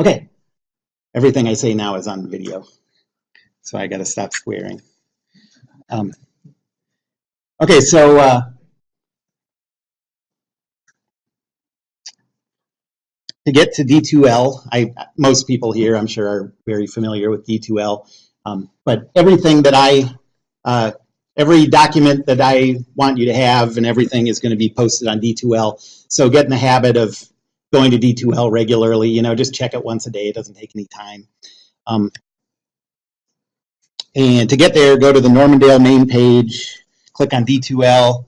Okay, everything I say now is on video, so I got to stop swearing. Okay, so to get to D2L, most people here, I'm sure, are very familiar with D2L, but everything that every document that I want you to have and everything is going to be posted on D2L. So get in the habit of going to D2L regularly. You know, just check it once a day. It doesn't take any time. And to get there, go to the Normandale main page, click on D2L.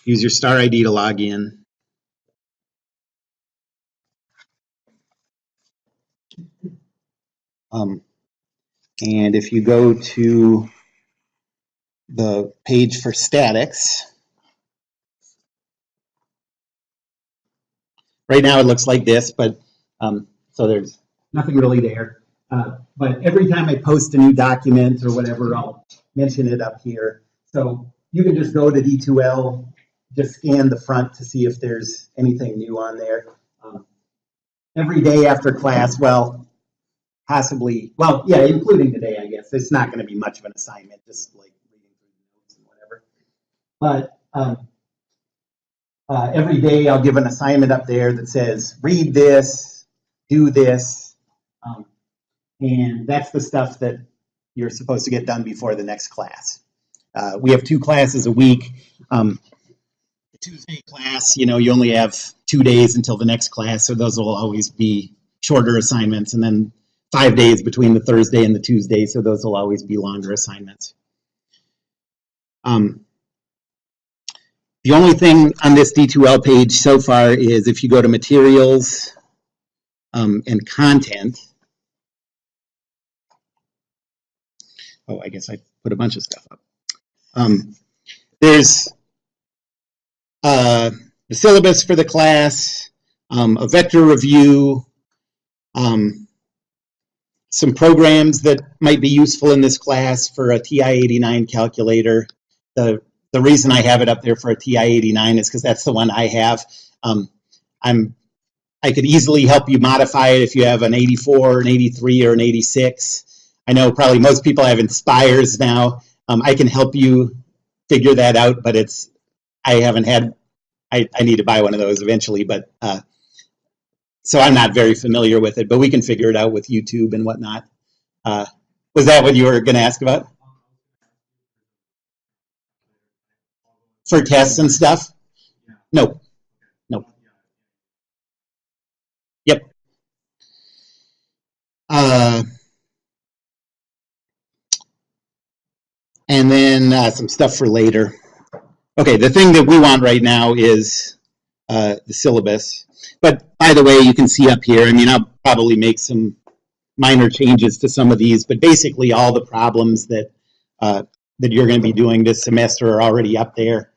Use your star ID to log in. And if you go to the page for statics, right now it looks like this, but so there's nothing really there. But every time I post a new document or whatever, I'll mention it up here. So you can just go to D2L, just scan the front to see if there's anything new on there. Every day after class, well, possibly, well, yeah, including today, I guess. It's not going to be much of an assignment, just like reading through the notes and whatever. But every day I'll give an assignment up there that says, read this, do this, and that's the stuff that you're supposed to get done before the next class. We have 2 classes a week. The Tuesday class, you know, you only have 2 days until the next class, so those will always be shorter assignments, and then 5 days between the Thursday and the Tuesday, so those will always be longer assignments. The only thing on this D2L page so far is if you go to materials and content. Oh, I guess I put a bunch of stuff up. There's the syllabus for the class, a vector review, some programs that might be useful in this class for a TI-89 calculator. The reason I have it up there for a TI-89 is because that's the one I have. I could easily help you modify it if you have an 84, an 83, or an 86. I know probably most people have Inspires now. I can help you figure that out, but I haven't had, I need to buy one of those eventually, but so I'm not very familiar with it, but we can figure it out with YouTube and whatnot. Was that what you were going to ask about? For tests and stuff? No. No. Yep. And then some stuff for later. Okay, the thing that we want right now is the syllabus. But by the way, you can see up here, I mean, I'll probably make some minor changes to some of these, but basically all the problems that you're going to be doing this semester are already up there.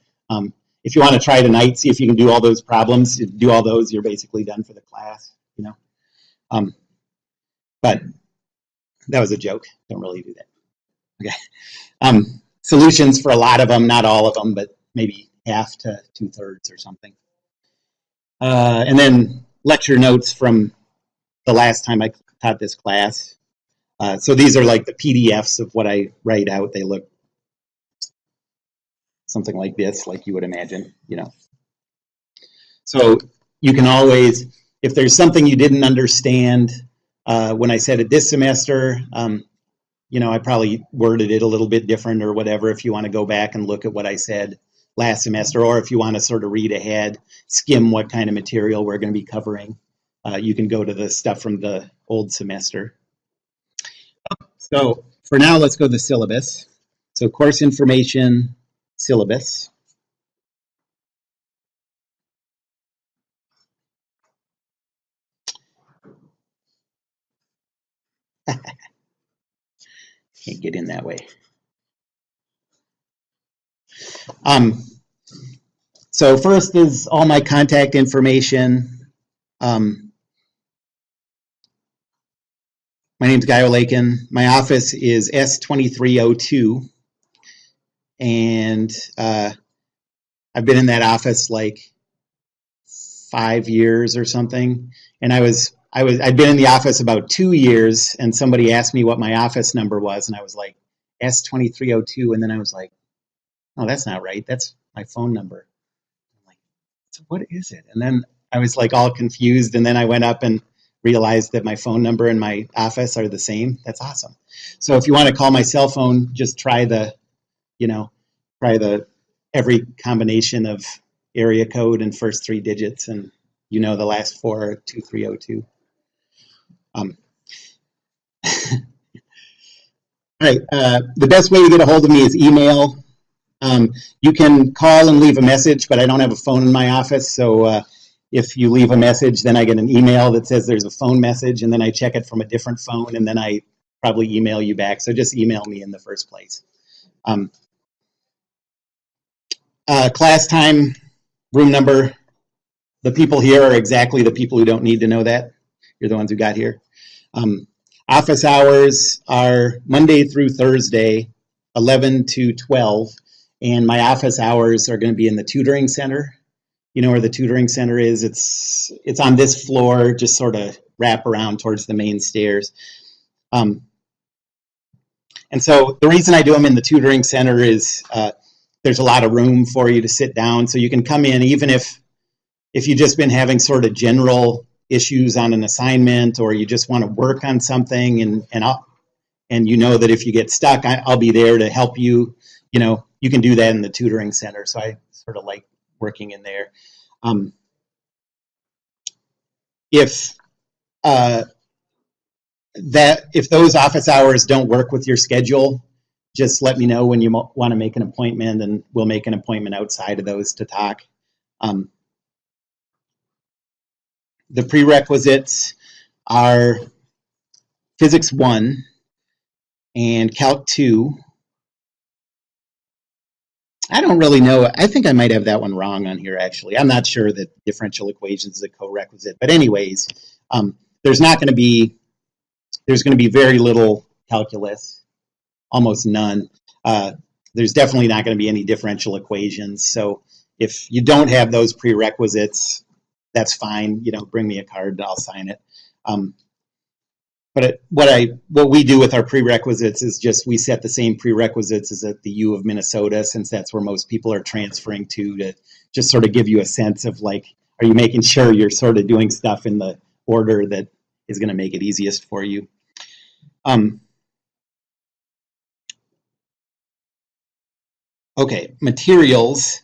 If you want to try tonight, see if you can do all those problems. If you do all those, you're basically done for the class, you know. But that was a joke. Don't really do that. Okay. Solutions for a lot of them, not all of them, but maybe half to 2/3 or something. And then lecture notes from the last time I taught this class. So these are like the PDFs of what I write out. They look something like this, like you would imagine, you know. So you can always, if there's something you didn't understand when I said it this semester, you know, I probably worded it a little bit different or whatever if you want to go back and look at what I said last semester, or if you want to sort of read ahead, skim what kind of material we're going to be covering, you can go to the stuff from the old semester. So for now, let's go to the syllabus. So course information, syllabus. Can't get in that way. So first is all my contact information. My My name's Guy Olakin. My office is S2302, and I've been in that office like 5 years or something. And I'd been in the office about 2 years, and somebody asked me what my office number was, and I was like S2302, and then I was like, oh, that's not right. That's my phone number. I'm like, so what is it? And then I was like all confused, and then I went up and realized that my phone number and my office are the same. That's awesome. So if you want to call my cell phone, just try the every combination of area code and first 3 digits, and the last 4 are 2302. All right. The best way to get a hold of me is email. You can call and leave a message, but I don't have a phone in my office, so if you leave a message, then I get an email that says there's a phone message, and then I check it from a different phone, and then I probably email you back. So just email me in the first place. Class time, room number. The people here are exactly the people who don't need to know that. You're the ones who got here. Office hours are Monday through Thursday, 11 to 12, and my office hours are going to be in the tutoring center. You know where the tutoring center is? It's on this floor, just sort of wrap around towards the main stairs. And so the reason I do them in the tutoring center is there's a lot of room for you to sit down, so you can come in even if you've just been having sort of general issues on an assignment, or you just want to work on something, and you know that if you get stuck, I'll be there to help you. You can do that in the tutoring center. So I sort of like working in there. If those office hours don't work with your schedule, just let me know when you want to make an appointment, and we'll make an appointment outside of those to talk. The prerequisites are Physics 1 and Calc 2. I don't really know. I think I might have that one wrong on here, actually. I'm not sure that differential equations is a co-requisite. But anyways, there's going to be very little calculus, almost none. There's definitely not going to be any differential equations. So if you don't have those prerequisites, that's fine. Bring me a card, I'll sign it. But what we do with our prerequisites is just we set the same prerequisites as at the U of Minnesota, since that's where most people are transferring to just sort of give you a sense of like, are you making sure you're sort of doing stuff in the order that is going to make it easiest for you. Okay, materials.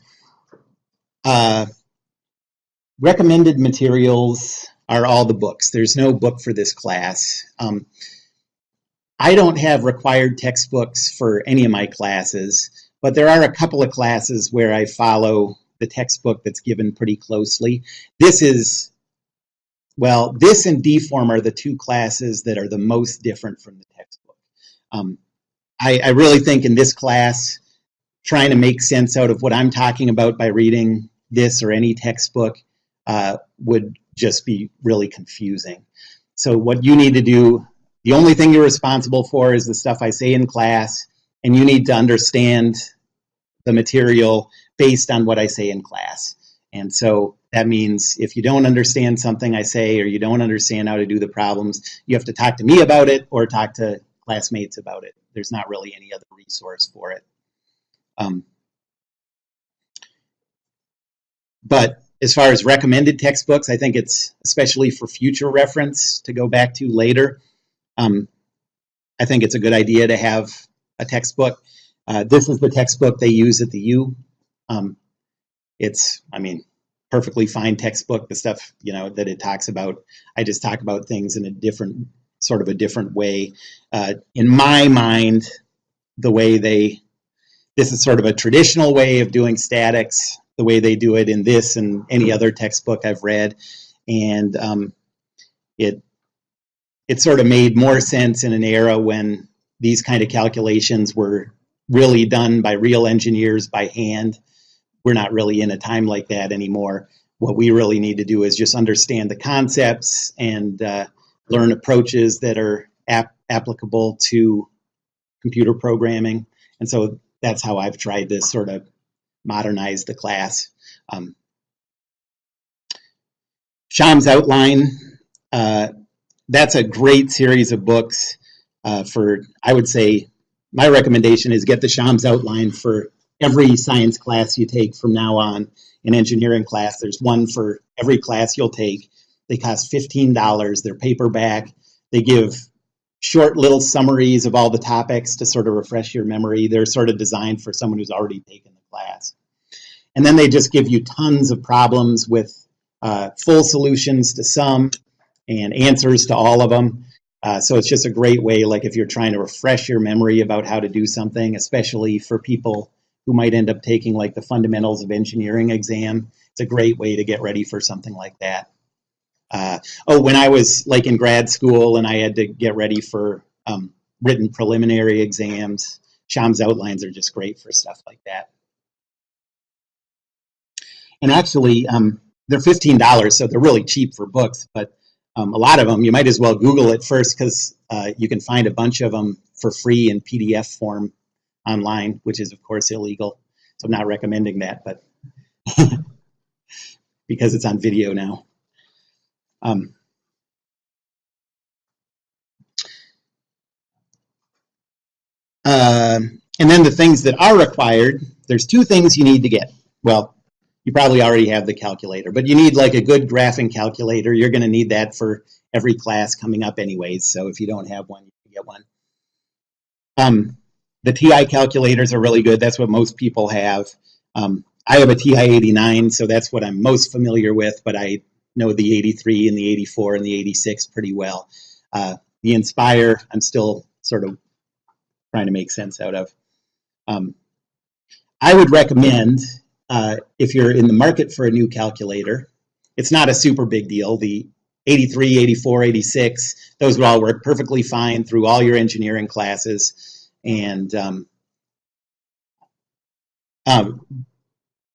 Recommended materials are all the books. There's no book for this class. I don't have required textbooks for any of my classes, but there are a couple of classes where I follow the textbook that's given pretty closely. This and D-Form are the 2 classes that are the most different from the textbook. I really think in this class, trying to make sense out of what I'm talking about by reading this or any textbook would just be really confusing. So what you need to do, the only thing you're responsible for is the stuff I say in class, and you need to understand the material based on what I say in class. And so that means if you don't understand something I say, or you don't understand how to do the problems, you have to talk to me about it or talk to classmates about it. There's not really any other resource for it. But as far as recommended textbooks, I think it's especially for future reference to go back to later. I think it's a good idea to have a textbook. This is the textbook they use at the U. It's, perfectly fine textbook. The stuff, that it talks about, I just talk about things in a different way. In my mind, this is sort of a traditional way of doing statics, the way they do it in this and any other textbook I've read. And it sort of made more sense in an era when these kind of calculations were really done by real engineers by hand. We're not really in a time like that anymore. What we really need to do is just understand the concepts and learn approaches that are applicable to computer programming. And so that's how I've tried to sort of modernize the class. Sham's Outline, that's a great series of books I would say, my recommendation is get the Sham's Outline for every science class you take from now on. In engineering class, there's one for every class you'll take. They cost $15. They're paperback. They give short little summaries of all the topics to sort of refresh your memory. They're sort of designed for someone who's already taken the class. And then they just give you tons of problems with full solutions to some and answers to all of them. So it's just a great way, like if you're trying to refresh your memory about how to do something, especially for people who might end up taking like the fundamentals of engineering exam. It's a great way to get ready for something like that. When I was like in grad school and I had to get ready for written preliminary exams, Sham's Outlines are just great for stuff like that. And actually, they're $15, so they're really cheap for books, but a lot of them, you might as well Google it first because you can find a bunch of them for free in PDF form online, which is, of course, illegal. So I'm not recommending that, but because it's on video now. And then the things that are required, there's two things you need to get. Well, you probably already have the calculator, but you need like a good graphing calculator. You're going to need that for every class coming up anyways. So if you don't have one, you can get one. The TI calculators are really good. That's what most people have. I have a TI 89, so that's what I'm most familiar with, but I know the 83 and the 84 and the 86 pretty well. The Inspire, I'm still sort of trying to make sense out of. I would recommend, if you're in the market for a new calculator, it's not a super big deal. The 83, 84, 86, those would all work perfectly fine through all your engineering classes. And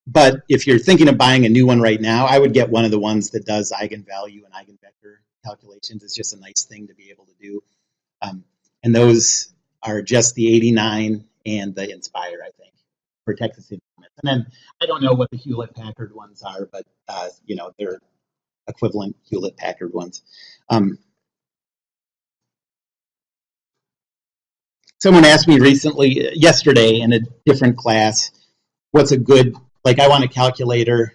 but if you're thinking of buying a new one right now, I would get one of the ones that does eigenvalue and eigenvector calculations. It's just a nice thing to be able to do. And those are just the 89 and the Inspire, I think, for Texas Instruments. And then I don't know what the Hewlett-Packard ones are, but you know, they're equivalent Hewlett-Packard ones. Someone asked me recently, yesterday in a different class, what's a good, like I want a calculator,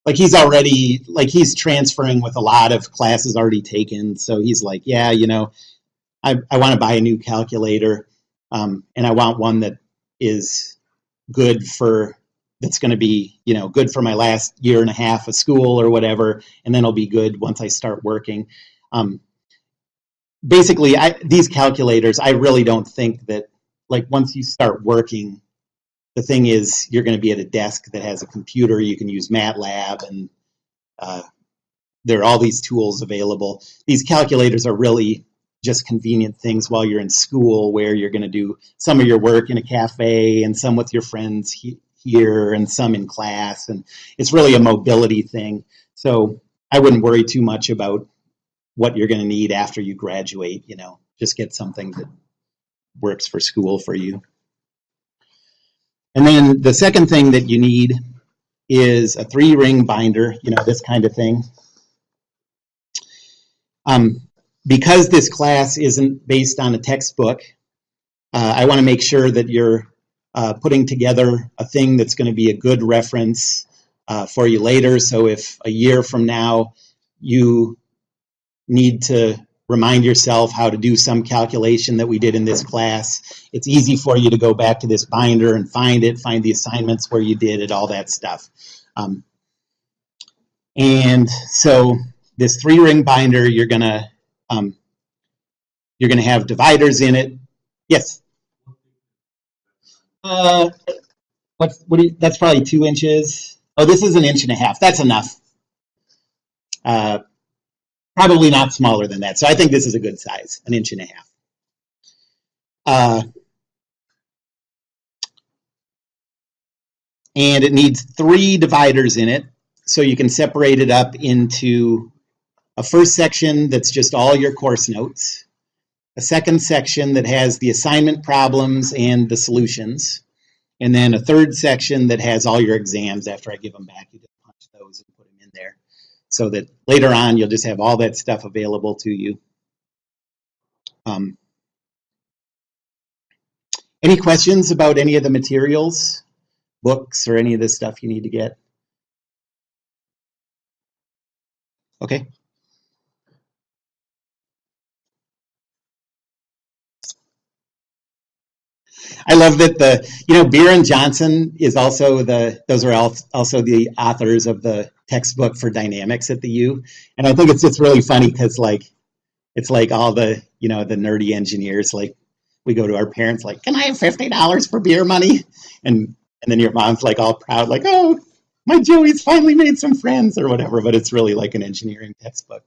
like he's transferring with a lot of classes already taken. So he's like, yeah, you know, I want to buy a new calculator, and I want one that is good for, that's going to be, you know, good for my last year and a half of school or whatever, and then it'll be good once I start working. Basically, these calculators, I really don't think that, like, once you start working, the thing is you're going to be at a desk that has a computer. You can use MATLAB, and there are all these tools available. These calculators are really just convenient things while you're in school, where you're going to do some of your work in a cafe and some with your friends here and some in class. And it's really a mobility thing. So I wouldn't worry too much about what you're going to need after you graduate. You know, just get something that works for school for you. And then the second thing that you need is a 3-ring binder, you know, this kind of thing. Because this class isn't based on a textbook, I want to make sure that you're putting together a thing that's going to be a good reference for you later. So if a year from now you need to remind yourself how to do some calculation that we did in this class, it's easy for you to go back to this binder and find the assignments where you did it, all that stuff. And so this 3-ring binder, you're gonna have dividers in it. Yes. That's probably 2 inches. Oh, this is 1.5 inches. That's enough. Probably not smaller than that. So I think this is a good size, 1.5 inches. And it needs 3 dividers in it. So you can separate it up into a first section that's just all your course notes. a second section that has the assignment problems and the solutions, and then a third section that has all your exams. After I give them back, you just punch those and put them in there, so that later on you'll just have all that stuff available to you. Any questions about any of the materials, books, or any of this stuff you need to get? Okay. I love that Beer and Johnson is also those are also the authors of the textbook for dynamics at the U. And I think it's just really funny because it's like all the the nerdy engineers, like we go to our parents like, can I have $50 for beer money? And then your mom's like all proud, like, oh, my Joey's finally made some friends or whatever, but it's really like an engineering textbook.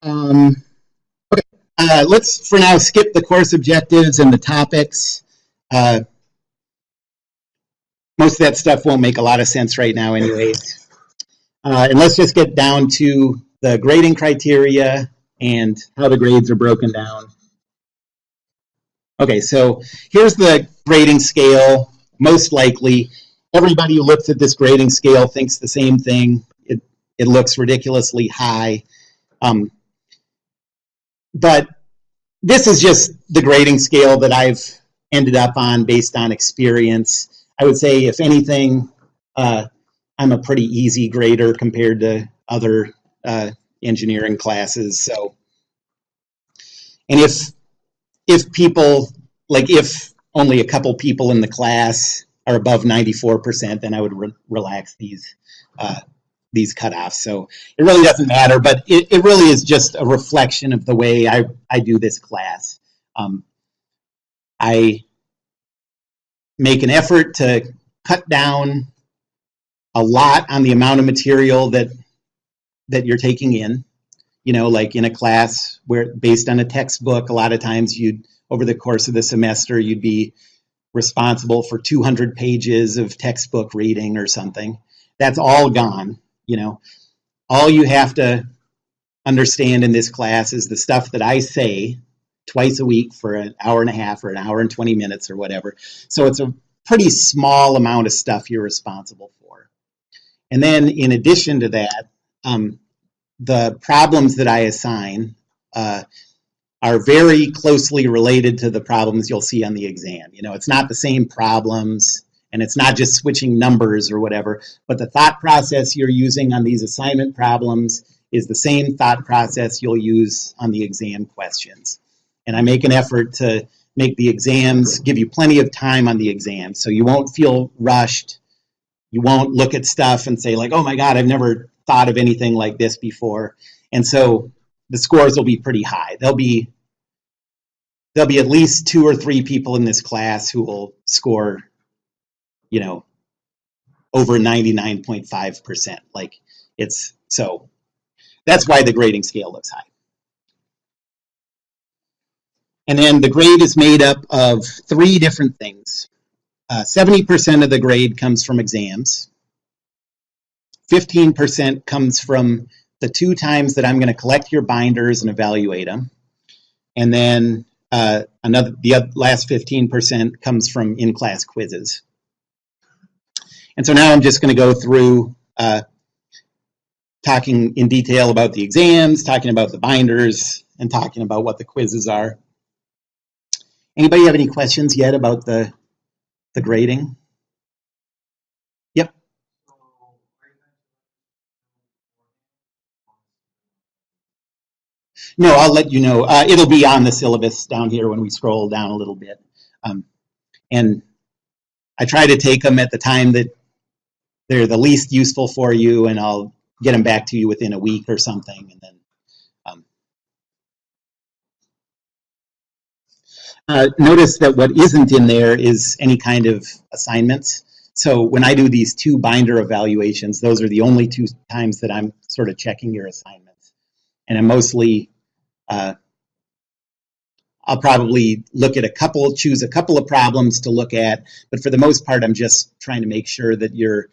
Okay, let's for now skip the course objectives and the topics. Most of that stuff won't make a lot of sense right now anyways. And let's just get down to the grading criteria and how the grades are broken down. Okay, so here's the grading scale. Most likely, everybody who looks at this grading scale thinks the same thing. It looks ridiculously high. But this is just the grading scale that I've ended up on based on experience. I would say, if anything, I'm a pretty easy grader compared to other engineering classes. So, and if people, like if only a couple people in the class are above 94%, then I would relax these cutoffs. So it really doesn't matter, but it really is just a reflection of the way I do this class. I make an effort to cut down a lot on the amount of material that you're taking in. Like in a class where based on a textbook, a lot of times over the course of the semester, you'd be responsible for 200 pages of textbook reading or something. That's all gone. All you have to understand in this class is the stuff that I say twice a week for an hour and a half or an hour and 20 minutes or whatever. So it's a pretty small amount of stuff you're responsible for. And then in addition to that, the problems that I assign are very closely related to the problems you'll see on the exam. It's not the same problems, and it's not just switching numbers or whatever, but the thought process you're using on these assignment problems is the same thought process you'll use on the exam questions. And I make an effort to make the exams, give you plenty of time on the exam, so you won't feel rushed. You won't look at stuff and say like, oh my God, I've never thought of anything like this before. And so the scores will be pretty high. There'll be at least 2 or 3 people in this class who will score, over 99.5%. Like so that's why the grading scale looks high. And then the grade is made up of 3 different things. 70% of the grade comes from exams. 15% comes from the 2 times that I'm going to collect your binders and evaluate them. And then the last 15% comes from in-class quizzes. And so now I'm just going to go through talking in detail about the exams, talking about the binders, and talking about what the quizzes are. Anybody have any questions yet about the grading? Yep. No, I'll let you know. It'll be on the syllabus down here when we scroll down a little bit. And I try to take them at the time that they're the least useful for you, and I'll get them back to you within a week or something. And then notice that what isn't in there is any kind of assignments. So when I do these 2 binder evaluations, those are the only 2 times that I'm sort of checking your assignments. And I'm mostly, I'll probably look at choose a couple of problems to look at, but for the most part, I'm just trying to make sure that you're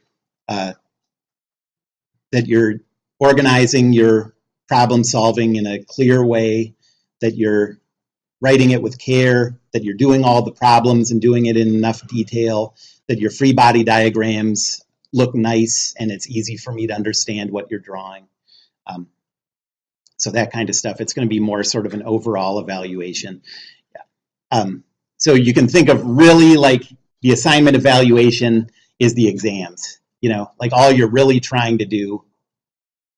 organizing your problem solving in a clear way, that you're writing it with care, that you're doing all the problems and doing it in enough detail, that your free body diagrams look nice and it's easy for me to understand what you're drawing. So that kind of stuff. It's going to be more sort of an overall evaluation. So you can think of really like the assignment evaluation is the exams, you know, like all you're really trying to do,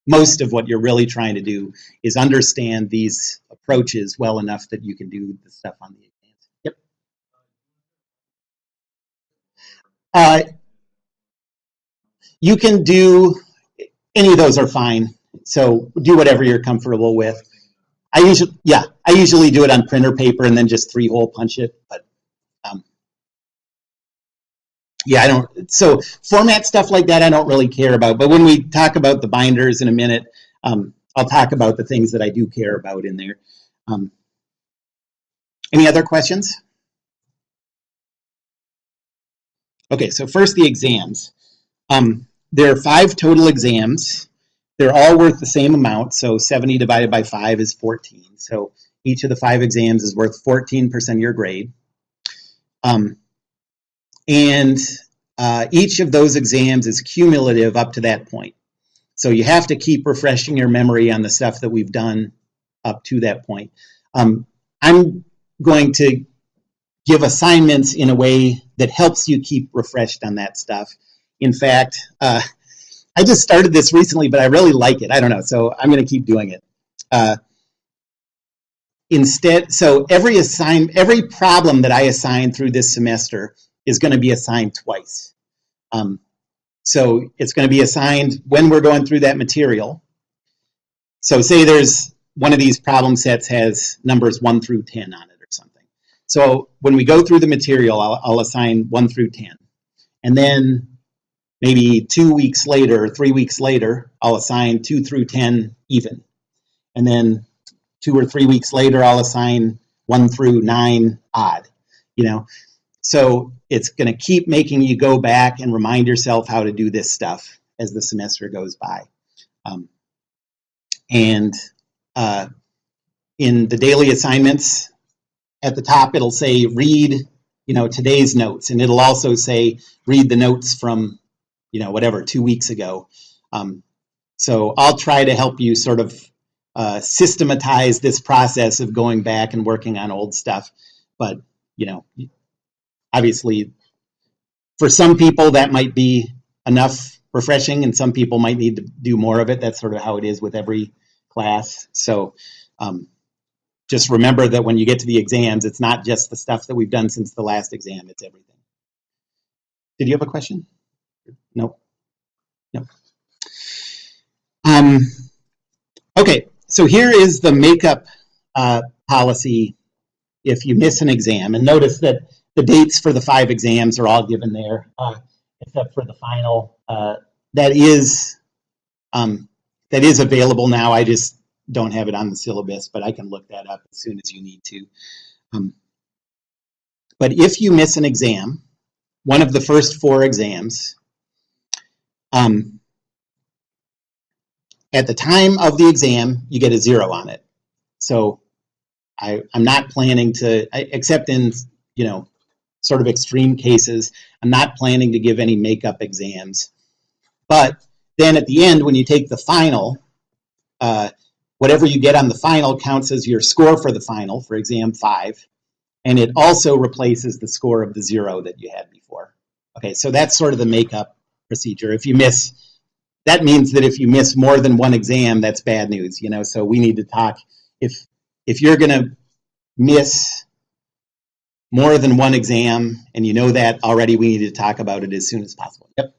most of what you're really trying to do is understand these approaches well enough that you can do the stuff on the exams. Yep. You can do, any of those are fine. So do whatever you're comfortable with. I usually do it on printer paper and then just 3-hole punch it. But yeah, I don't. So format stuff like that, I don't really care about. But when we talk about the binders in a minute, I'll talk about the things that I do care about in there. Any other questions? Okay, so first the exams. There are 5 total exams. They're all worth the same amount, so 70 divided by 5 is 14. So each of the 5 exams is worth 14% of your grade. And each of those exams is cumulative up to that point. So you have to keep refreshing your memory on the stuff that we've done up to that point. I'm going to give assignments in a way that helps you keep refreshed on that stuff. In fact, I just started this recently, but I really like it. I don't know, so I'm going to keep doing it. So every problem that I assign through this semester is going to be assigned twice. So it's going to be assigned when we're going through that material. So say there's one of these problem sets has numbers 1 through 10 on it or something. So when we go through the material, I'll assign 1 through 10. And then maybe 2 weeks later, or 3 weeks later, I'll assign 2 through 10 even. And then 2 or 3 weeks later, I'll assign 1 through 9 odd, you know. So it's going to keep making you go back and remind yourself how to do this stuff as the semester goes by. In the daily assignments, at the top, it'll say read, you know, today's notes. And it'll also say read the notes from, you know, whatever, 2 weeks ago. So I'll try to help you sort of systematize this process of going back and working on old stuff. But, you know, obviously, for some people, that might be enough refreshing, and some people might need to do more of it. That's sort of how it is with every class. So just remember that when you get to the exams, it's not just the stuff that we've done since the last exam, it's everything. Did you have a question? No. Okay, so here is the makeup policy if you miss an exam. And notice that the dates for the 5 exams are all given there, except for the final. That is available now. I just don't have it on the syllabus, but I can look that up as soon as you need to. But if you miss an exam, one of the first 4 exams, at the time of the exam, you get a 0 on it. So I'm not planning to, except in, you know, sort of extreme cases, I'm not planning to give any makeup exams. But then at the end, when you take the final, whatever you get on the final counts as your score for the final, for exam 5, and it also replaces the score of the 0 that you had before. Okay, so that's sort of the makeup procedure. If you miss, that means that if you miss more than 1 exam, that's bad news, you know, so we need to talk. If you're going to miss more than 1 exam, and you know that already, we need to talk about it as soon as possible. Yep.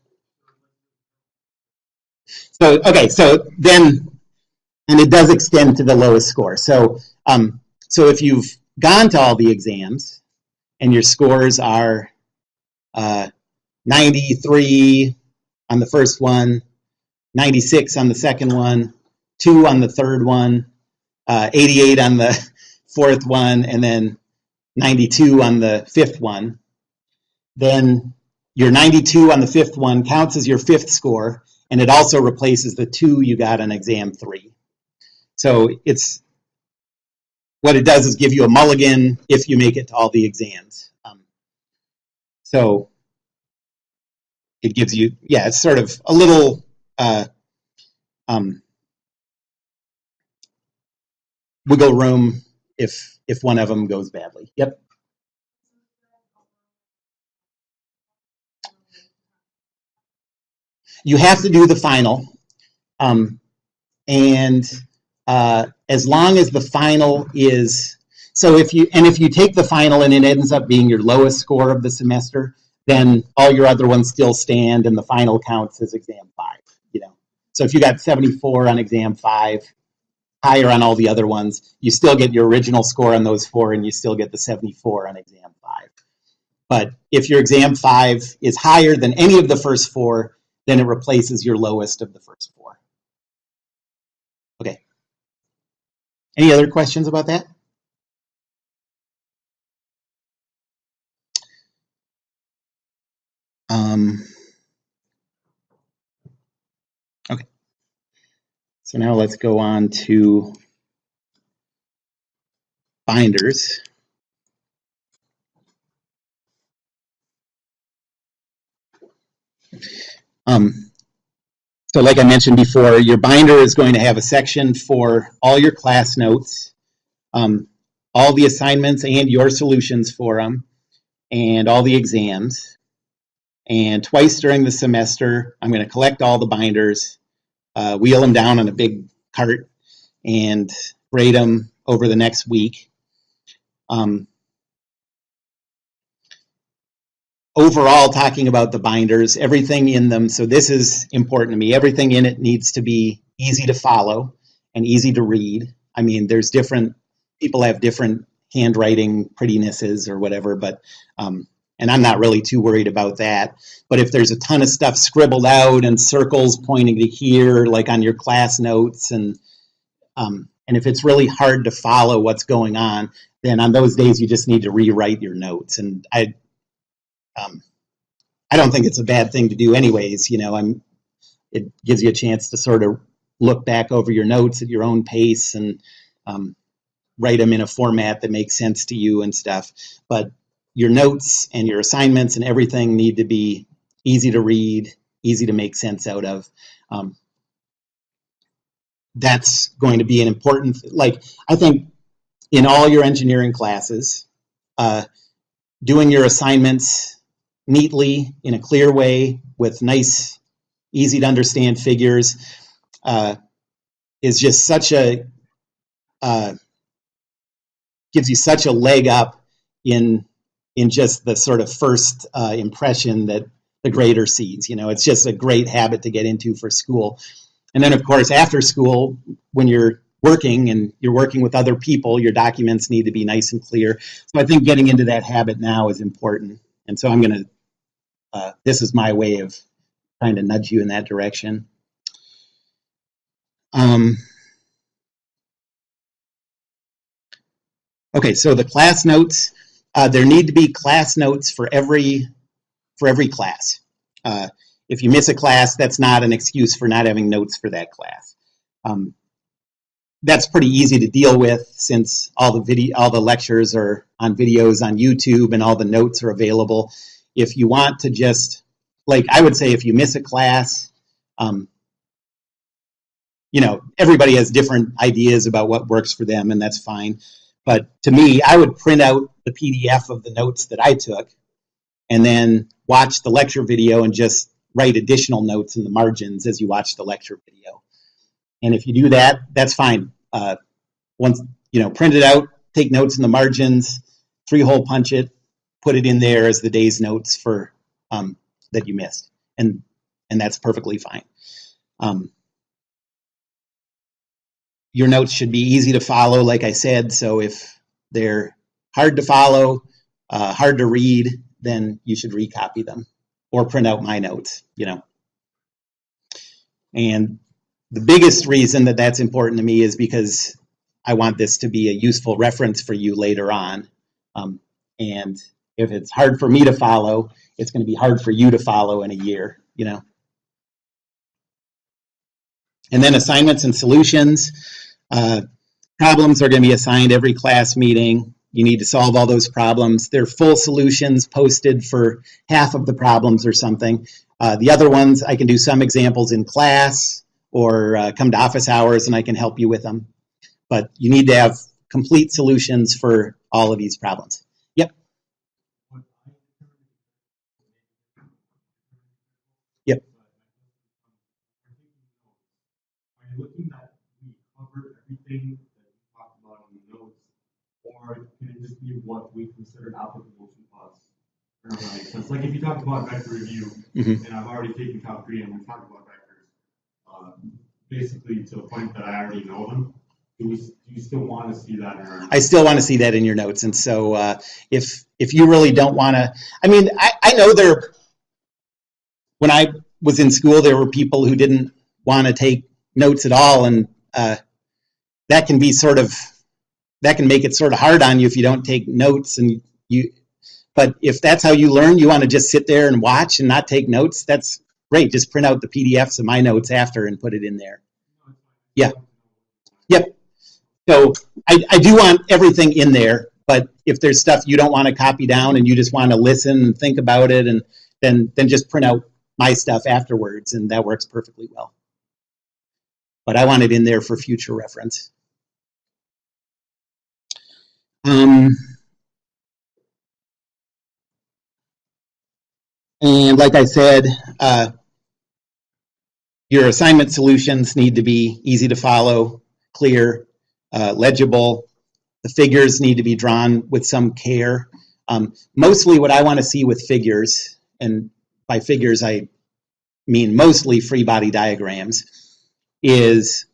So, okay, so then, and it does extend to the lowest score. So, so if you've gone to all the exams and your scores are 93 on the first one, 96 on the second one, 2 on the third one, 88 on the fourth one, and then 92 on the 5th one, then your 92 on the 5th one counts as your 5th score, and it also replaces the 2 you got on exam 3. So it's, what it does is give you a mulligan if you make it to all the exams. So it gives you, yeah, it's sort of a little wiggle room if one of them goes badly. Yep. You have to do the final, and as long as the final is, so if you take the final and it ends up being your lowest score of the semester, then all your other ones still stand, and the final counts as exam 5. You know, so if you got 74 on exam 5, higher on all the other ones, you still get your original score on those 4, and you still get the 74 on exam 5. But if your exam 5 is higher than any of the first 4, then it replaces your lowest of the first 4. Okay. Any other questions about that? Okay. So now let's go on to binders. So like I mentioned before, your binder is going to have a section for all your class notes, all the assignments and your solutions for them, and all the exams. And twice during the semester, I'm going to collect all the binders, wheel them down on a big cart, and grade them over the next week. Overall, talking about the binders, everything in them, so this is important to me, everything in it needs to be easy to follow and easy to read. I mean, there's different, people have different handwriting prettinesses or whatever, but, and I'm not really too worried about that. But if there's a ton of stuff scribbled out and circles pointing to here, like on your class notes, and if it's really hard to follow what's going on, then on those days you just need to rewrite your notes. And I don't think it's a bad thing to do anyways. You know, it gives you a chance to sort of look back over your notes at your own pace and write them in a format that makes sense to you and stuff. But your notes and your assignments and everything need to be easy to read, easy to make sense out of. That's going to be an important, like, I think in all your engineering classes, doing your assignments neatly in a clear way with nice, easy to understand figures is just such a, gives you such a leg up in just the sort of first impression that the grader sees. You know, it's just a great habit to get into for school. And then, of course, after school, when you're working and you're working with other people, your documents need to be nice and clear. So I think getting into that habit now is important. And so I'm going to, this is my way of trying to nudge you in that direction. Okay, so the class notes, there need to be class notes for every class. If you miss a class, that's not an excuse for not having notes for that class. That's pretty easy to deal with since all the lectures are on videos on YouTube and all the notes are available. If you want to just, like, I would say if you miss a class, you know, everybody has different ideas about what works for them, and that's fine. But to me, I would print out the PDF of the notes that I took and then watch the lecture video and just write additional notes in the margins as you watch the lecture video. And if you do that, that's fine. Once, you know, print it out, take notes in the margins, 3-hole punch it, put it in there as the day's notes for that you missed. And that's perfectly fine. Your notes should be easy to follow, like I said. So if they're hard to follow, hard to read, then you should recopy them or print out my notes, you know. And the biggest reason that that's important to me is because I want this to be a useful reference for you later on. And if it's hard for me to follow, it's going to be hard for you to follow in a year, you know. And then assignments and solutions. Problems are going to be assigned every class meeting. You need to solve all those problems. They're full solutions posted for half of the problems or something. The other ones, I can do some examples in class or come to office hours and I can help you with them. But you need to have complete solutions for all of these problems. Yep. Yep. Are you looking at we covered everything that we talked about in the notes, or can it just be what we consider applicable to us? I don't know if that makes sense. Like if you talk about vector review, and I've already taken Calc 3 and we talked about vectors, basically to the point that I already know them. Do you still want to see that in our notes? I still want to see that in your notes. And so if you really don't want to, I mean, I know when I was in school, there were people who didn't want to take notes at all. And that can be that can make it sort of hard on you if you don't take notes. But if that's how you learn, you want to just sit there and watch and not take notes, that's great. Just print out the PDFs of my notes after and put it in there. Yeah. Yep. So I do want everything in there, but if there's stuff you don't want to copy down and you just want to listen and think about it, and then just print out my stuff afterwards, and that works perfectly well. But I want it in there for future reference. And like I said, your assignment solutions need to be easy to follow, clear, legible. The figures need to be drawn with some care. Mostly what I want to see with figures, and by figures I mean mostly free body diagrams, is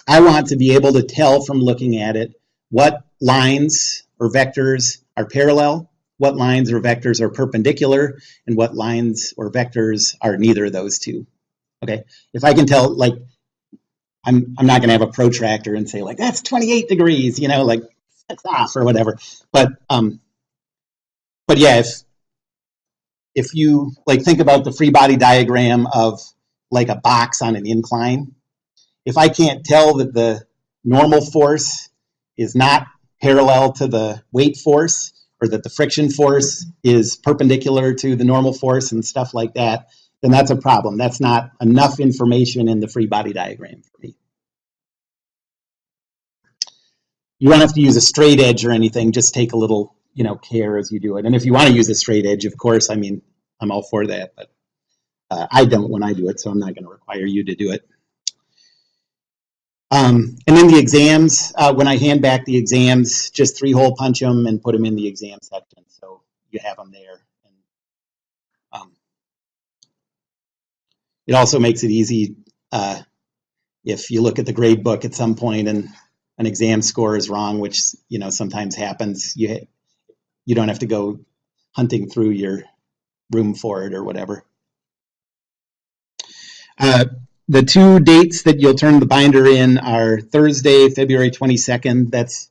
I want to be able to tell from looking at it what lines or vectors are parallel, what lines or vectors are perpendicular, and what lines or vectors are neither of those two. Okay, if I can tell, like, I'm not going to have a protractor and say like that's 28 degrees, like it's off or whatever. But yeah, if you like think about the free body diagram of like a box on an incline, if I can't tell that the normal force is not parallel to the weight force, or that the friction force is perpendicular to the normal force and stuff like that, then that's a problem. That's not enough information in the free body diagram for me. You don't have to use a straight edge or anything. Just take a little, care as you do it. And if you want to use a straight edge, of course, I mean, I'm all for that, but I don't when I do it, so I'm not going to require you to do it. And then the exams, when I hand back the exams, just 3-hole punch them and put them in the exam section, so you have them there. And, it also makes it easy if you look at the grade book at some point and an exam score is wrong, which sometimes happens. You don't have to go hunting through your room for it or whatever. The 2 dates that you'll turn the binder in are Thursday, February 22nd. That's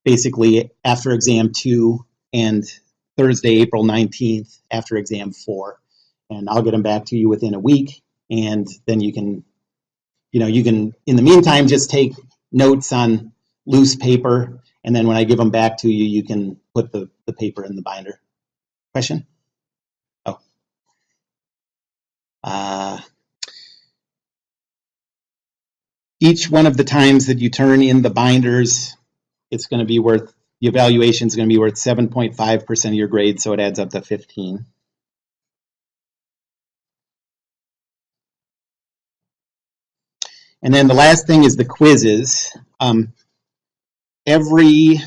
basically after exam 2, and Thursday, April 19th after exam 4. And I'll get them back to you within a week. And then you can, in the meantime, just take notes on loose paper. And then when I give them back to you, you can put the paper in the binder. Question? Oh. Each one of the times that you turn in the binders, it's going to be worth, the evaluation is going to be worth 7.5% of your grade, so it adds up to 15. And then the last thing is the quizzes. Every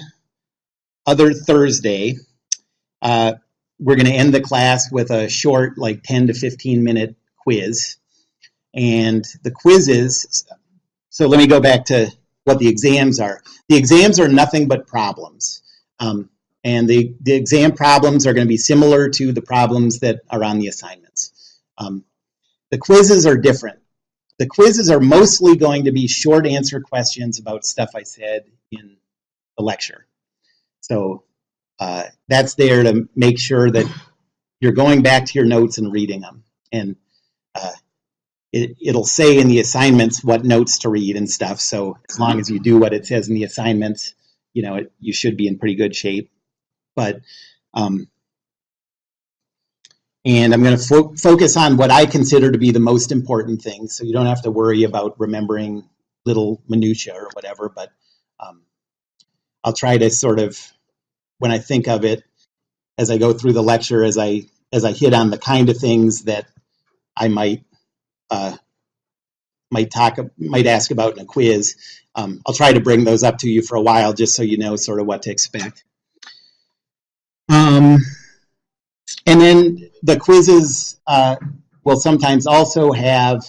other Thursday, we're going to end the class with a short, like 10 to 15 minute quiz. And the quizzes, so let me go back to what the exams are. The exams are nothing but problems. And the exam problems are going to be similar to the problems that are on the assignments. The quizzes are different. The quizzes are mostly going to be short answer questions about stuff I said in the lecture. So that's there to make sure that you're going back to your notes and reading them. And it'll say in the assignments what notes to read and stuff. So as long as you do what it says in the assignments, you know, you should be in pretty good shape. But and I'm going to focus on what I consider to be the most important things, so you don't have to worry about remembering little minutia or whatever. But I'll try to sort of, when I think of it, as I go through the lecture, as I hit on the kind of things that I might ask about in a quiz, I'll try to bring those up to you for a while, just so you know sort of what to expect. And then the quizzes will sometimes also have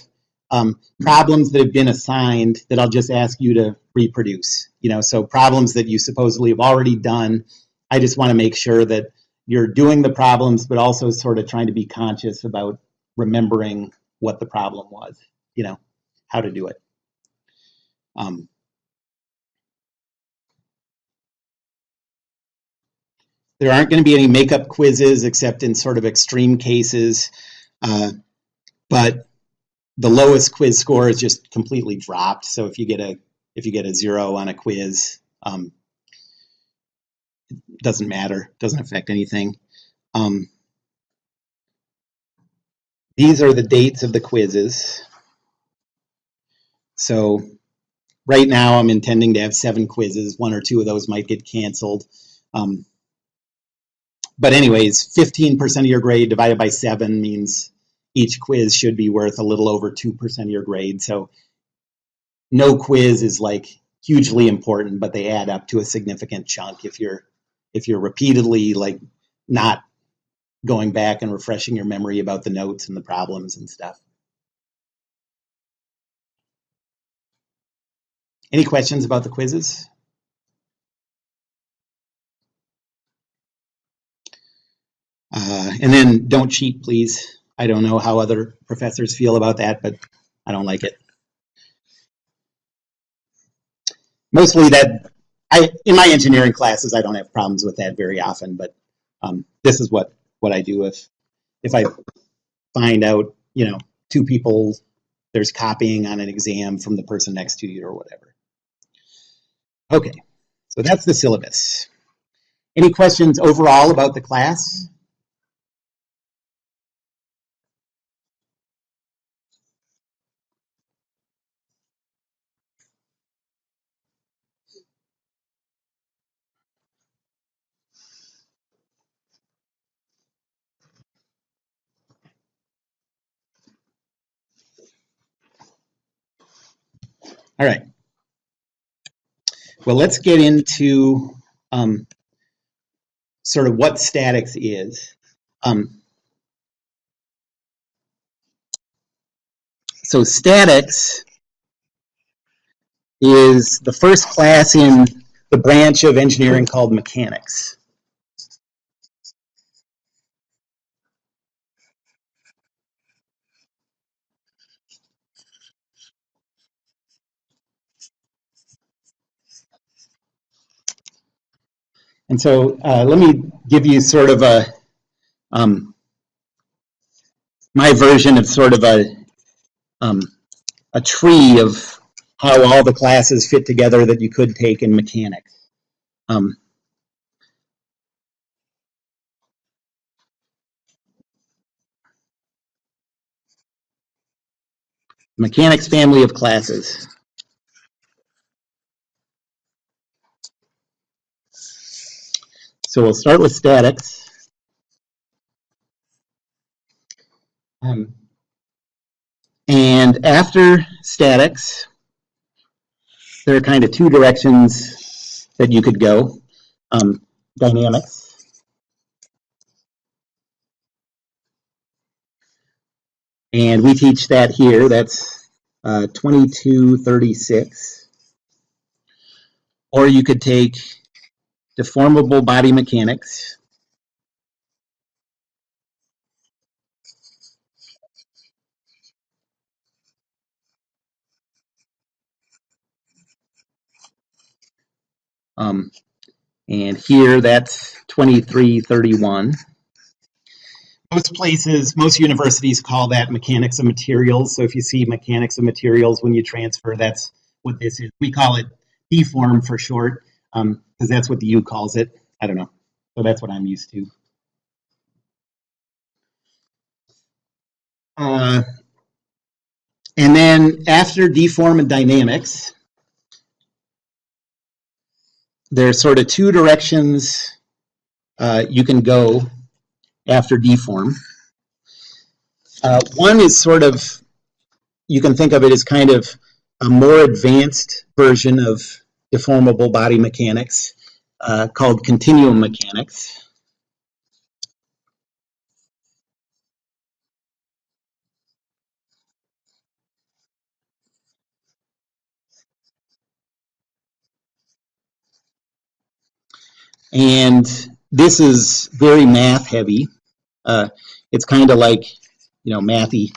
problems that have been assigned that I'll just ask you to reproduce. You know, so problems that you supposedly have already done. I just want to make sure that you're doing the problems, but also sort of trying to be conscious about remembering what the problem was, you know, how to do it. There aren't going to be any makeup quizzes except in sort of extreme cases, but the lowest quiz score is just completely dropped. So if you get a 0 on a quiz, it doesn't matter, doesn't affect anything. These are the dates of the quizzes. So right now I'm intending to have 7 quizzes. 1 or 2 of those might get canceled. But anyways, 15% of your grade divided by 7 means each quiz should be worth a little over 2% of your grade. So no quiz is like hugely important, but they add up to a significant chunk if you're repeatedly like not going back and refreshing your memory about the notes and the problems and stuff. Any questions about the quizzes? And then don't cheat, please. I don't know how other professors feel about that, but I don't like it. Mostly that, in my engineering classes, I don't have problems with that very often, but this is what I do if I find out, you know, 2 people, there's copying on an exam from the person next to you or whatever. Okay, so that's the syllabus. Any questions overall about the class? All right. Well, let's get into sort of what statics is. So statics is the first class in the branch of engineering called mechanics. And so let me give you sort of a my version of sort of a tree of how all the classes fit together that you could take in mechanics. Mechanics family of classes. So we'll start with statics. And after statics, there are kind of 2 directions that you could go. Dynamics. And we teach that here. That's 2236. Or you could take deformable body mechanics. And here that's 2331. most places, most universities call that mechanics of materials. So if you see mechanics of materials when you transfer, that's what this is. We call it deform for short, because that's what the U calls it. I don't know. So that's what I'm used to. And then after deform and dynamics, there's sort of two directions you can go after deform. One is sort of, you can think of it as kind of a more advanced version of deformable body mechanics called Continuum Mechanics. And this is very math heavy. It's kind of like, mathy.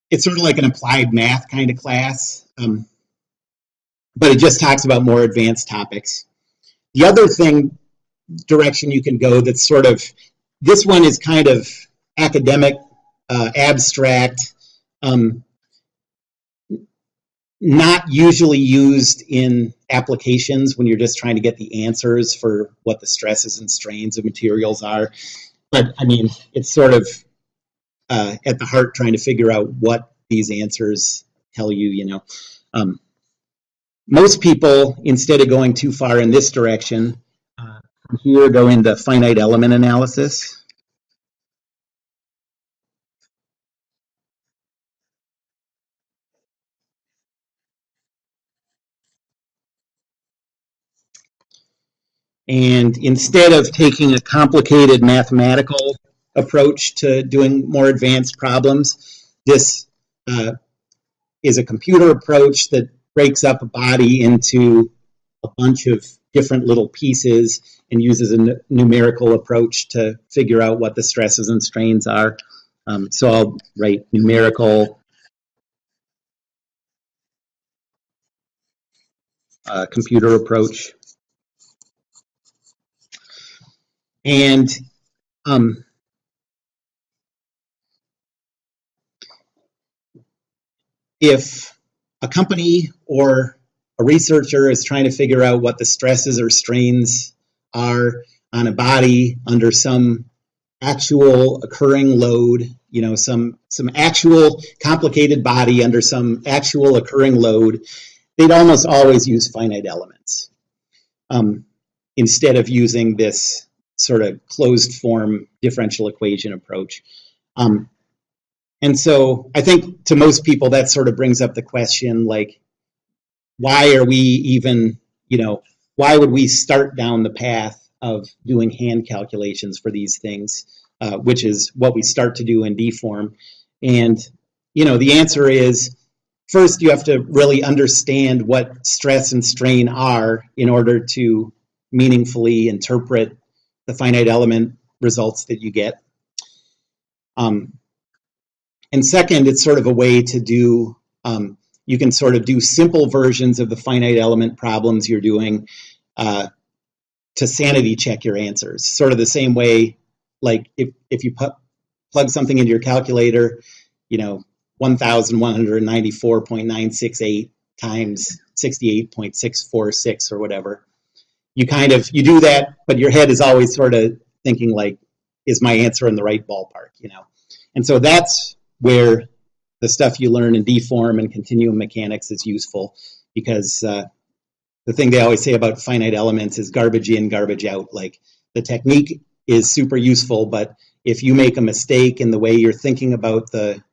It's sort of like an applied math kind of class, but it just talks about more advanced topics. The other direction you can go that's sort of, this one is kind of academic, abstract, not usually used in applications when you're just trying to get the answers for what the stresses and strains of materials are. But I mean, it's sort of at the heart trying to figure out what these answers tell you, Most people, instead of going too far in this direction, from here go into finite element analysis. And instead of taking a complicated mathematical approach to doing more advanced problems, this is a computer approach that breaks up a body into a bunch of different little pieces and uses a numerical approach to figure out what the stresses and strains are. So I'll write numerical computer approach. And if a company or a researcher is trying to figure out what the stresses or strains are on a body under some actual occurring load, some actual complicated body under some actual occurring load, they'd almost always use finite elements instead of using this sort of closed form differential equation approach. And so I think to most people that sort of brings up the question, like, why are we even, why would we start down the path of doing hand calculations for these things, which is what we start to do in deform? And, the answer is, first you have to really understand what stress and strain are in order to meaningfully interpret the finite element results that you get. And second, it's sort of a way to do, you can sort of do simple versions of the finite element problems you're doing to sanity check your answers. Sort of the same way, like if you plug something into your calculator, 1,194.968 times 68.646 or whatever, you do that, but your head is always sort of thinking like, is my answer in the right ballpark, And so that's where the stuff you learn in deform and continuum mechanics is useful, because the thing they always say about finite elements is garbage in, garbage out. Like, the technique is super useful, but if you make a mistake in the way you're thinking about the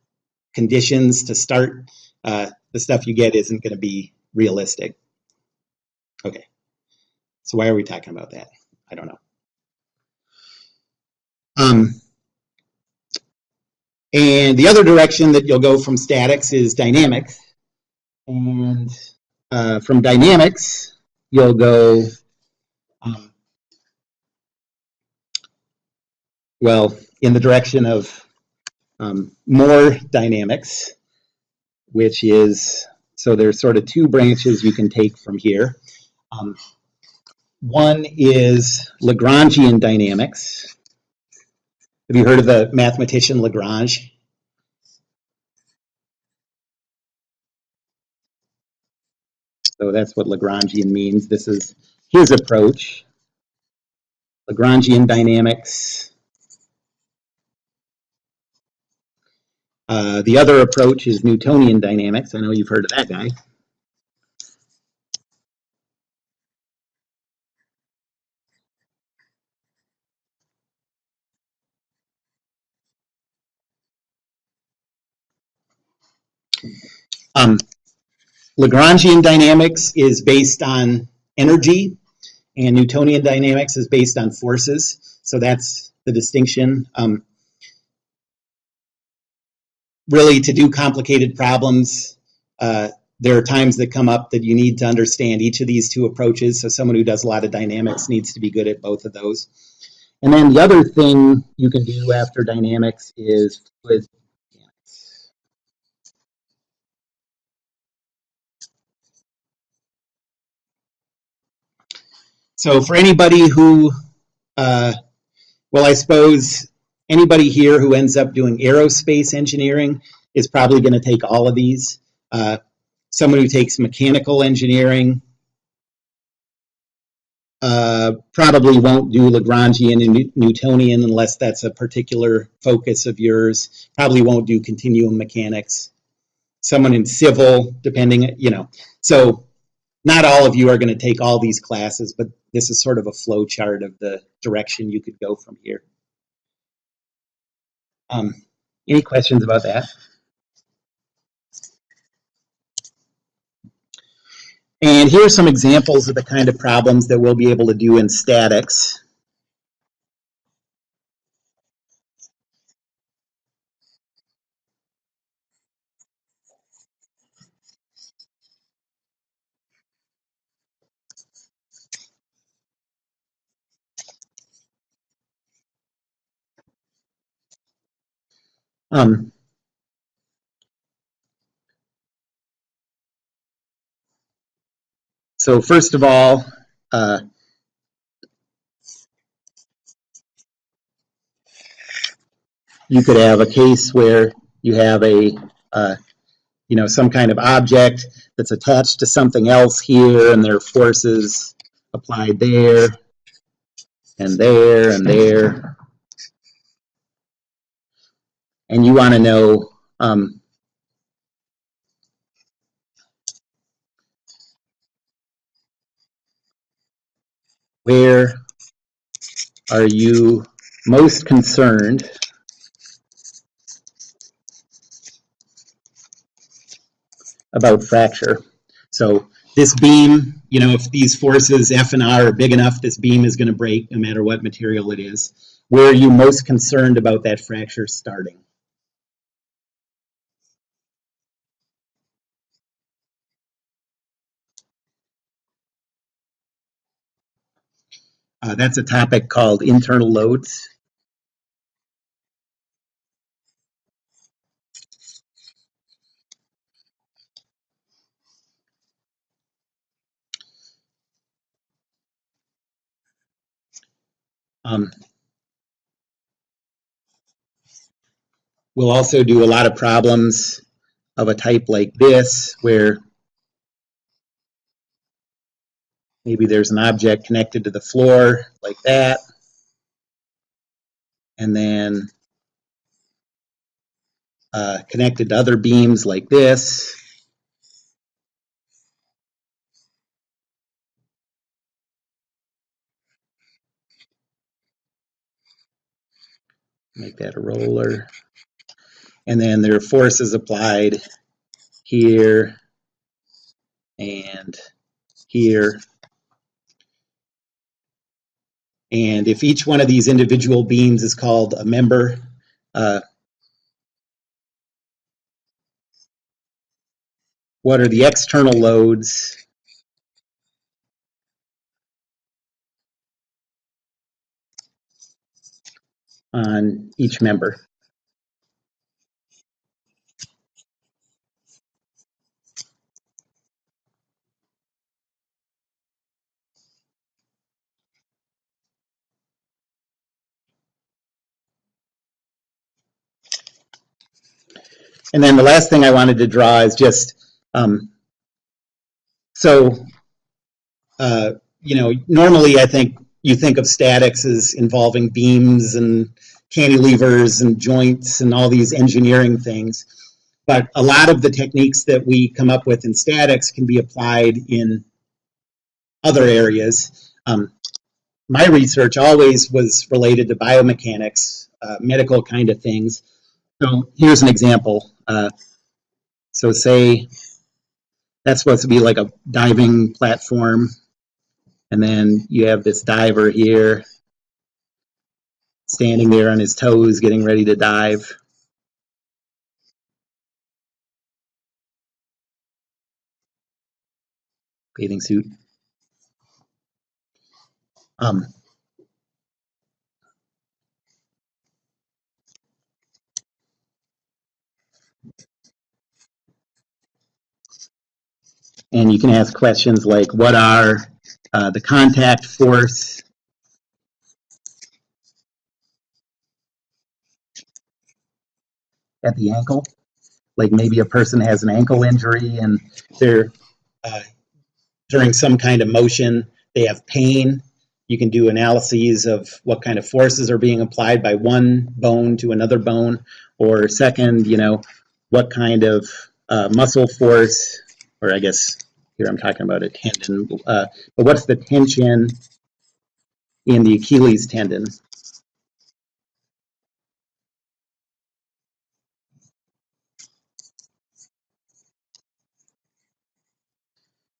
conditions to start, the stuff you get isn't going to be realistic. Okay, so why are we talking about that? I don't know. And the other direction that you'll go from statics is dynamics. And from dynamics, you'll go, in the direction of more dynamics, which is, so there's sort of two branches you can take from here. One is Lagrangian Dynamics. Have you heard of the mathematician Lagrange? So that's what Lagrangian means. This is his approach. Lagrangian Dynamics. The other approach is Newtonian Dynamics. I know you've heard of that guy. Lagrangian Dynamics is based on energy, and Newtonian Dynamics is based on forces. So that's the distinction. Really, to do complicated problems, there are times that come up that you need to understand each of these two approaches. So someone who does a lot of dynamics needs to be good at both of those. And then the other thing you can do after dynamics is fluid mechanics. So for anybody who, well, I suppose anybody here who ends up doing aerospace engineering is probably going to take all of these. Someone who takes mechanical engineering probably won't do Lagrangian and Newtonian unless that's a particular focus of yours. Probably won't do continuum mechanics. Someone in civil, depending, So not all of you are going to take all these classes, but this is sort of a flow chart of the direction you could go from here. Any questions about that? And here are some examples of the kind of problems that we'll be able to do in statics. So first of all, you could have a case where you have some kind of object that's attached to something else here, and there are forces applied there and there and there. And you want to know where are you most concerned about fracture. So this beam, if these forces F and R are big enough, this beam is going to break no matter what material it is. Where are you most concerned about that fracture starting? That's a topic called internal loads. We'll also do a lot of problems of a type like this, where maybe there's an object connected to the floor like that, and then connected to other beams like this. Make that a roller. And then there are forces applied here and here. And if each one of these individual beams is called a member, what are the external loads on each member? And then the last thing I wanted to draw is just, normally I think you think of statics as involving beams and cantilevers and joints and all these engineering things. But a lot of the techniques that we come up with in statics can be applied in other areas. My research always was related to biomechanics, medical kind of things. So here's an example. So say that's supposed to be like a diving platform. And then you have this diver here standing there on his toes, getting ready to dive. Bathing suit. And you can ask questions like, what are the contact force at the ankle? Like maybe a person has an ankle injury and they're during some kind of motion, they have pain. You can do analyses of what kind of forces are being applied by one bone to another bone, or second, what kind of muscle force, or I guess here I'm talking about a tendon, but what's the tension in the Achilles tendon?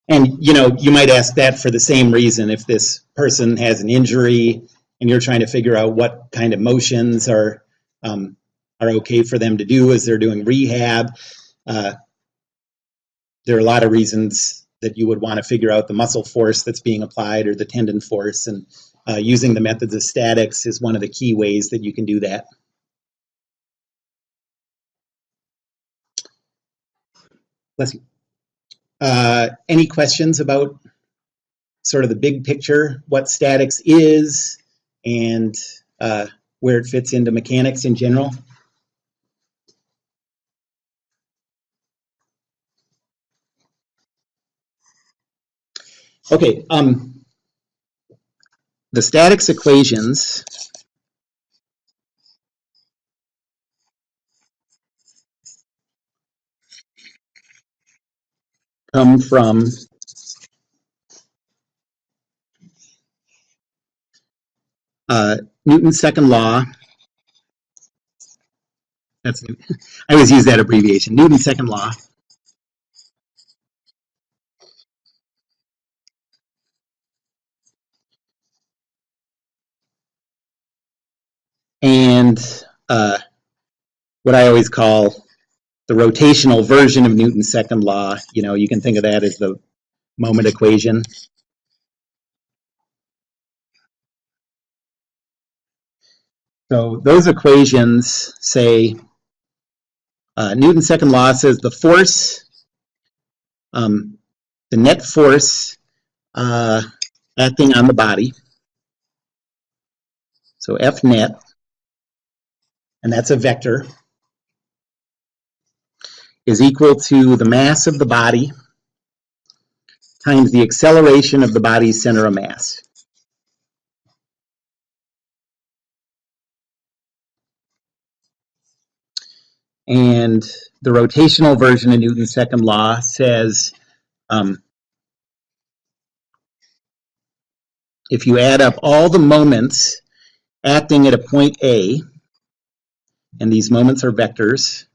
And you might ask that for the same reason. If this person has an injury and you're trying to figure out what kind of motions are okay for them to do as they're doing rehab, there are a lot of reasons that you would want to figure out the muscle force that's being applied or the tendon force, and using the methods of statics is one of the key ways that you can do that. Bless you. Any questions about sort of the big picture, what statics is, and where it fits into mechanics in general? Okay, the statics equations come from Newton's second law. I always use that abbreviation, Newton's second law. And what I always call the rotational version of Newton's second law. You can think of that as the moment equation. So those equations say, Newton's second law says the force, the net force acting on the body, so F net, and that's a vector, is equal to the mass of the body times the acceleration of the body's center of mass. And the rotational version of Newton's second law says if you add up all the moments acting at a point A, and these moments are vectors,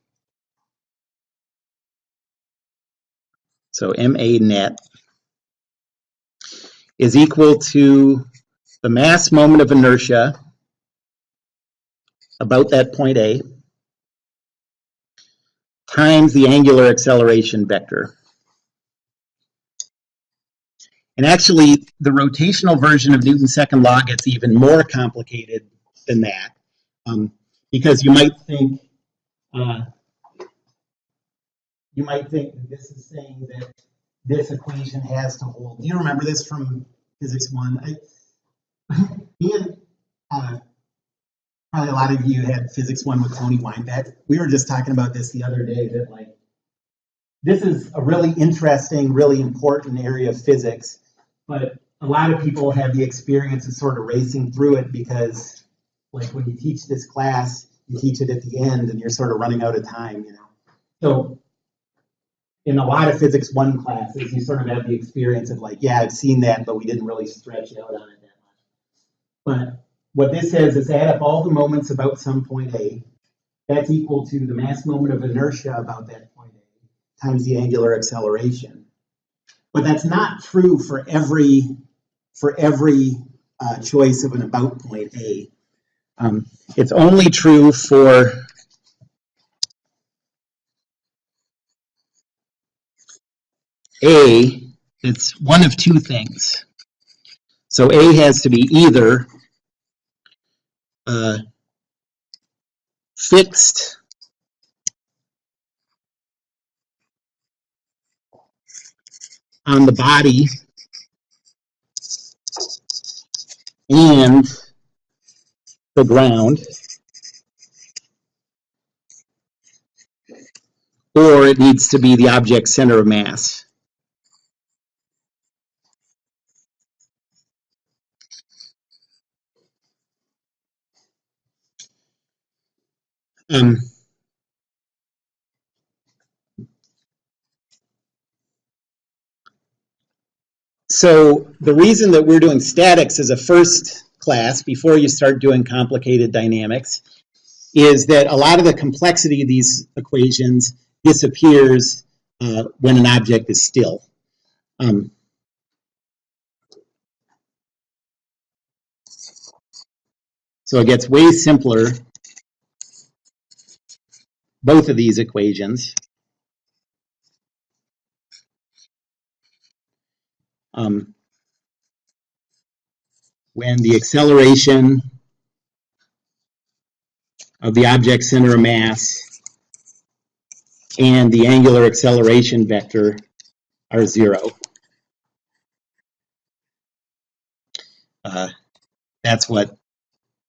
so MA net is equal to the mass moment of inertia about that point A times the angular acceleration vector. And actually, the rotational version of Newton's second law gets even more complicated than that, because you might think that this is saying that this equation has to hold. Do you remember this from Physics 1? probably a lot of you had Physics 1 with Tony Weinbeck. We were just talking about this the other day, that like, this is a really interesting, really important area of physics, but a lot of people have the experience of sort of racing through it because, like, when you teach this class, you teach it at the end and you're sort of running out of time, you know. So in a lot of Physics 1 classes, you sort of have the experience of like, yeah, I've seen that, but we didn't really stretch out on it that much. But what this says is add up all the moments about some point A. That's equal to the mass moment of inertia about that point A times the angular acceleration. But that's not true for every choice of an about point A. It's only true for A. It's one of two things. So A has to be either fixed on the body and the ground, or it needs to be the object's center of mass. So the reason that we're doing statics as a first class before you start doing complicated dynamics is that a lot of the complexity of these equations disappears when an object is still. So it gets way simpler, both of these equations. When the acceleration of the object's center of mass and the angular acceleration vector are 0. That's what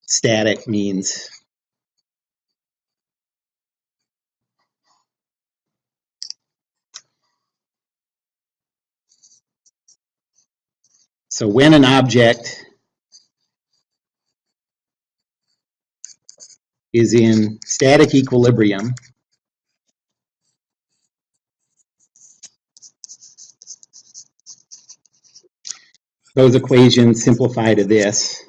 static means. So when an object is in static equilibrium, those equations simplify to this.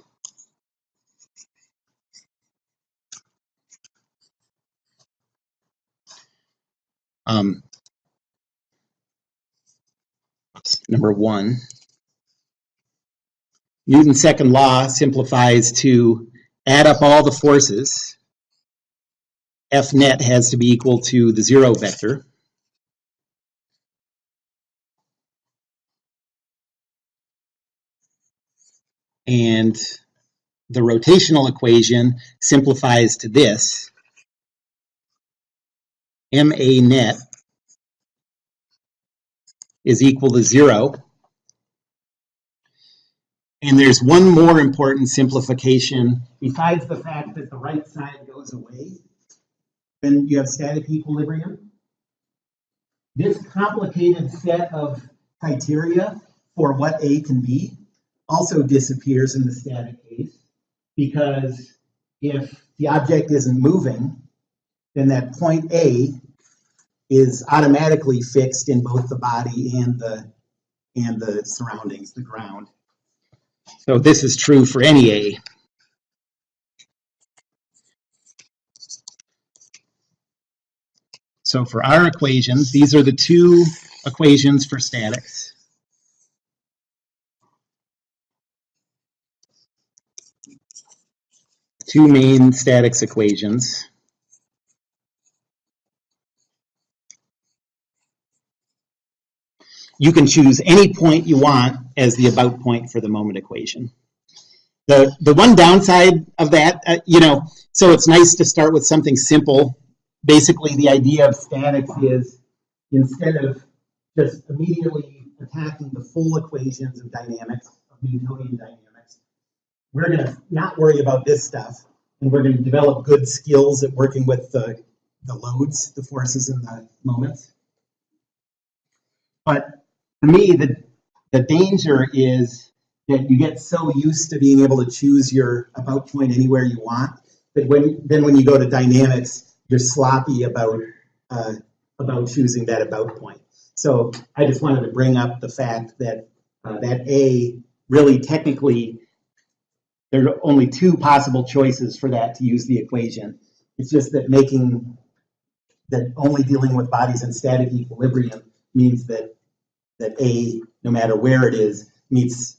Number 1. Newton's second law simplifies to add up all the forces. F net has to be equal to the 0 vector. And the rotational equation simplifies to this. Ma net is equal to 0. And there's one more important simplification besides the fact that the right side goes away when you have static equilibrium. This complicated set of criteria for what A can be also disappears in the static case, because if the object isn't moving, then that point A is automatically fixed in both the body and the surroundings, the ground. So this is true for any A. So for our equations, these are the two equations for statics. Two main statics equations. You can choose any point you want as the about point for the moment equation. The one downside of that, so it's nice to start with something simple. Basically, the idea of statics is, instead of just immediately attacking the full equations of dynamics, of Newtonian dynamics, we're going to not worry about this stuff and we're going to develop good skills at working with the loads, the forces and the moments. But to me, the danger is that you get so used to being able to choose your about point anywhere you want that when you go to dynamics, you're sloppy about choosing that about point. So I just wanted to bring up the fact that that A really technically, there are only two possible choices for that to use the equation. It's just that only dealing with bodies in static equilibrium means that A, no matter where it is, meets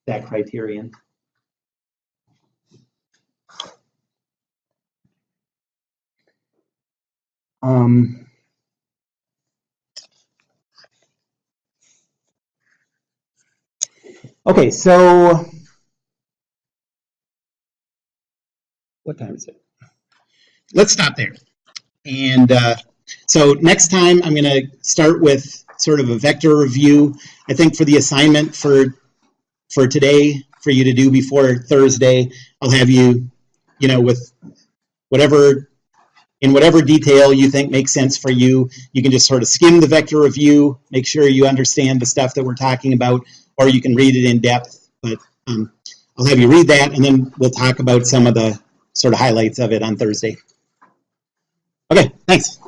that criterion. Okay, so what time is it? Let's stop there. And so next time I'm going to start with sort of a vector review. I think for the assignment for today, for you to do before Thursday, I'll have you, with in whatever detail you think makes sense for you. You can just sort of skim the vector review, make sure you understand the stuff that we're talking about, or you can read it in depth. But I'll have you read that, and then we'll talk about some of the sort of highlights of it on Thursday. Okay, thanks.